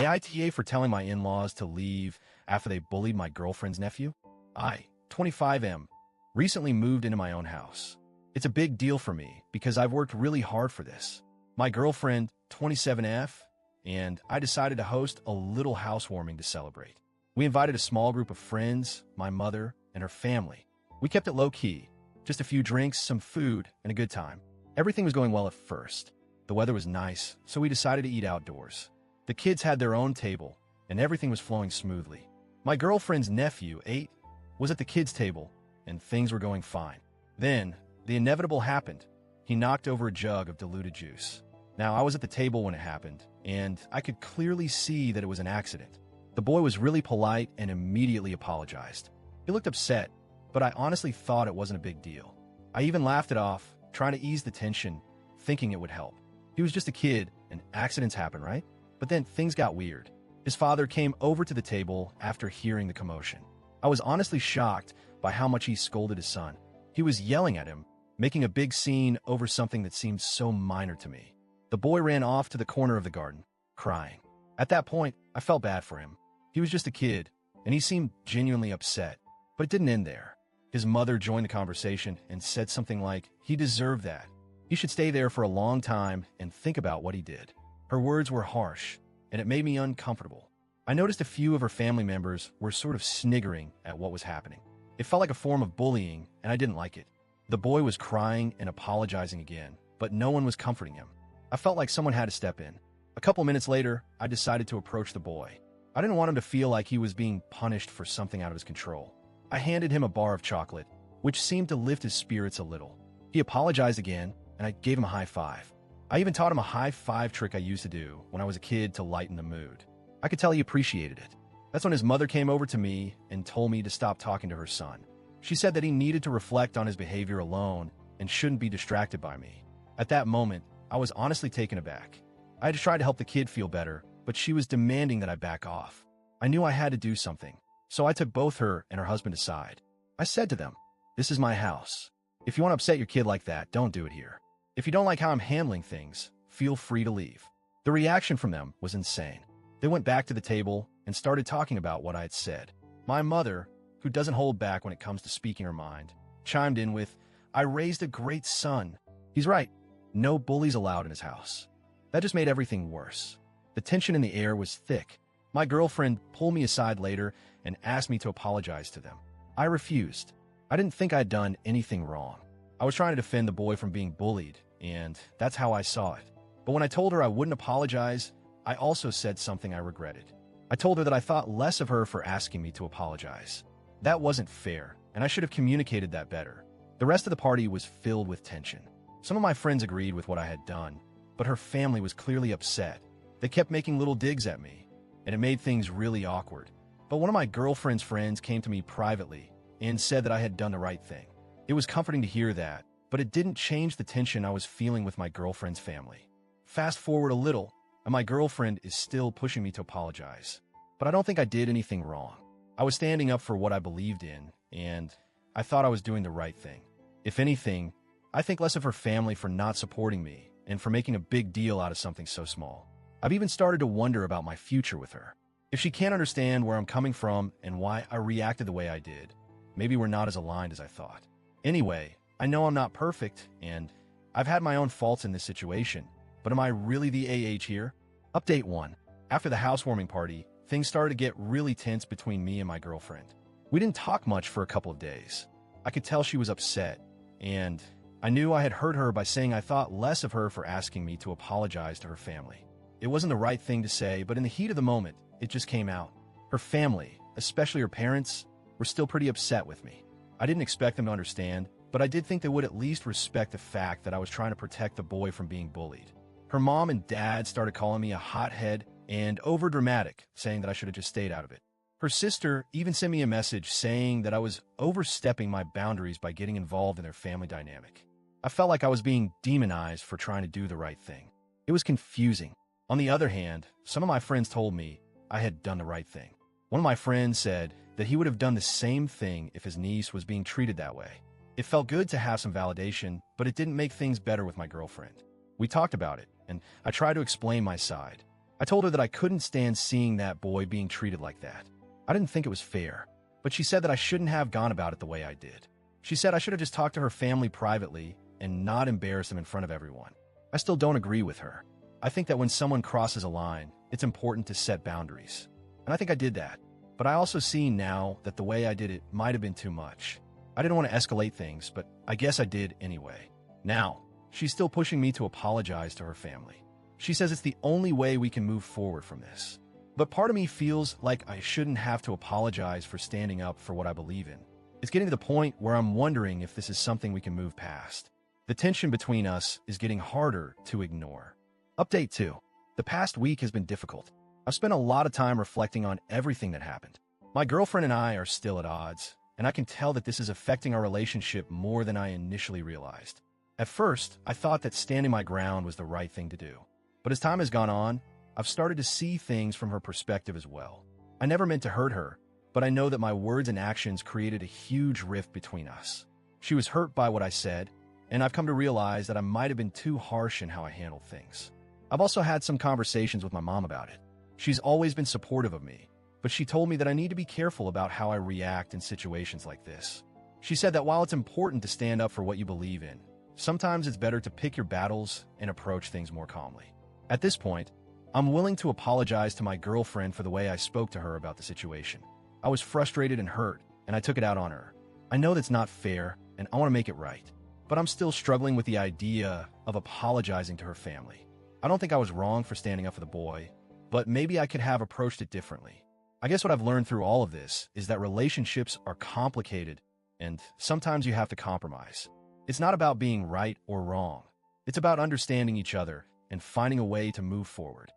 AITA for telling my in-laws to leave after they bullied my girlfriend's nephew? I, 25M, recently moved into my own house. It's a big deal for me because I've worked really hard for this. My girlfriend, 27F, and I decided to host a little housewarming to celebrate. We invited a small group of friends, my mother, and her family. We kept it low-key, just a few drinks, some food, and a good time. Everything was going well at first. The weather was nice, so we decided to eat outdoors. The kids had their own table, and everything was flowing smoothly. My girlfriend's nephew, 8, was at the kids' table, and things were going fine. Then, the inevitable happened. He knocked over a jug of diluted juice. Now, I was at the table when it happened, and I could clearly see that it was an accident. The boy was really polite and immediately apologized. He looked upset, but I honestly thought it wasn't a big deal. I even laughed it off, trying to ease the tension, thinking it would help. He was just a kid, and accidents happen, right? But then things got weird. His father came over to the table after hearing the commotion. I was honestly shocked by how much he scolded his son. He was yelling at him, making a big scene over something that seemed so minor to me. The boy ran off to the corner of the garden, crying. At that point, I felt bad for him. He was just a kid, and he seemed genuinely upset. But it didn't end there. His mother joined the conversation and said something like, he deserved that. He should stay there for a long time and think about what he did. Her words were harsh, and it made me uncomfortable. I noticed a few of her family members were sort of sniggering at what was happening. It felt like a form of bullying, and I didn't like it. The boy was crying and apologizing again, but no one was comforting him. I felt like someone had to step in. A couple minutes later, I decided to approach the boy. I didn't want him to feel like he was being punished for something out of his control. I handed him a bar of chocolate, which seemed to lift his spirits a little. He apologized again, and I gave him a high five. I even taught him a high five trick I used to do when I was a kid to lighten the mood. I could tell he appreciated it. That's when his mother came over to me and told me to stop talking to her son. She said that he needed to reflect on his behavior alone and shouldn't be distracted by me. At that moment, I was honestly taken aback. I had tried to help the kid feel better, but she was demanding that I back off. I knew I had to do something, so I took both her and her husband aside. I said to them, "This is my house. If you want to upset your kid like that, don't do it here. If you don't like how I'm handling things, feel free to leave." The reaction from them was insane. They went back to the table and started talking about what I had said. My mother, who doesn't hold back when it comes to speaking her mind, chimed in with, "I raised a great son. He's right. No bullies allowed in his house." That just made everything worse. The tension in the air was thick. My girlfriend pulled me aside later and asked me to apologize to them. I refused. I didn't think I'd done anything wrong. I was trying to defend the boy from being bullied, and that's how I saw it. But when I told her I wouldn't apologize, I also said something I regretted. I told her that I thought less of her for asking me to apologize. That wasn't fair, and I should have communicated that better. The rest of the party was filled with tension. Some of my friends agreed with what I had done, but her family was clearly upset. They kept making little digs at me, and it made things really awkward. But one of my girlfriend's friends came to me privately and said that I had done the right thing. It was comforting to hear that, but it didn't change the tension I was feeling with my girlfriend's family. Fast forward a little, and my girlfriend is still pushing me to apologize. But I don't think I did anything wrong. I was standing up for what I believed in, and I thought I was doing the right thing. If anything, I think less of her family for not supporting me and for making a big deal out of something so small. I've even started to wonder about my future with her. If she can't understand where I'm coming from and why I reacted the way I did, maybe we're not as aligned as I thought. Anyway, I know I'm not perfect, and I've had my own faults in this situation, but am I really the AH here? Update 1. After the housewarming party, things started to get really tense between me and my girlfriend. We didn't talk much for a couple of days. I could tell she was upset, and I knew I had hurt her by saying I thought less of her for asking me to apologize to her family. It wasn't the right thing to say, but in the heat of the moment, it just came out. Her family, especially her parents, were still pretty upset with me. I didn't expect them to understand, but I did think they would at least respect the fact that I was trying to protect the boy from being bullied. Her mom and dad started calling me a hothead and overdramatic, saying that I should have just stayed out of it. Her sister even sent me a message saying that I was overstepping my boundaries by getting involved in their family dynamic. I felt like I was being demonized for trying to do the right thing. It was confusing. On the other hand, some of my friends told me I had done the right thing. One of my friends said that he would have done the same thing if his niece was being treated that way. It felt good to have some validation, but it didn't make things better with my girlfriend. We talked about it, and I tried to explain my side. I told her that I couldn't stand seeing that boy being treated like that. I didn't think it was fair, but she said that I shouldn't have gone about it the way I did. She said I should have just talked to her family privately and not embarrass them in front of everyone. I still don't agree with her. I think that when someone crosses a line, it's important to set boundaries. And I think I did that. But I also see now that the way I did it might have been too much. I didn't want to escalate things, but I guess I did anyway. Now, she's still pushing me to apologize to her family. She says it's the only way we can move forward from this. But part of me feels like I shouldn't have to apologize for standing up for what I believe in. It's getting to the point where I'm wondering if this is something we can move past. The tension between us is getting harder to ignore. Update 2. The past week has been difficult. I've spent a lot of time reflecting on everything that happened. My girlfriend and I are still at odds, and I can tell that this is affecting our relationship more than I initially realized. At first, I thought that standing my ground was the right thing to do. But as time has gone on, I've started to see things from her perspective as well. I never meant to hurt her, but I know that my words and actions created a huge rift between us. She was hurt by what I said, and I've come to realize that I might have been too harsh in how I handled things. I've also had some conversations with my mom about it. She's always been supportive of me, but she told me that I need to be careful about how I react in situations like this. She said that while it's important to stand up for what you believe in, sometimes it's better to pick your battles and approach things more calmly. At this point, I'm willing to apologize to my girlfriend for the way I spoke to her about the situation. I was frustrated and hurt, and I took it out on her. I know that's not fair, and I want to make it right, but I'm still struggling with the idea of apologizing to her family. I don't think I was wrong for standing up for the boy, but maybe I could have approached it differently. I guess what I've learned through all of this is that relationships are complicated, and sometimes you have to compromise. It's not about being right or wrong. It's about understanding each other and finding a way to move forward.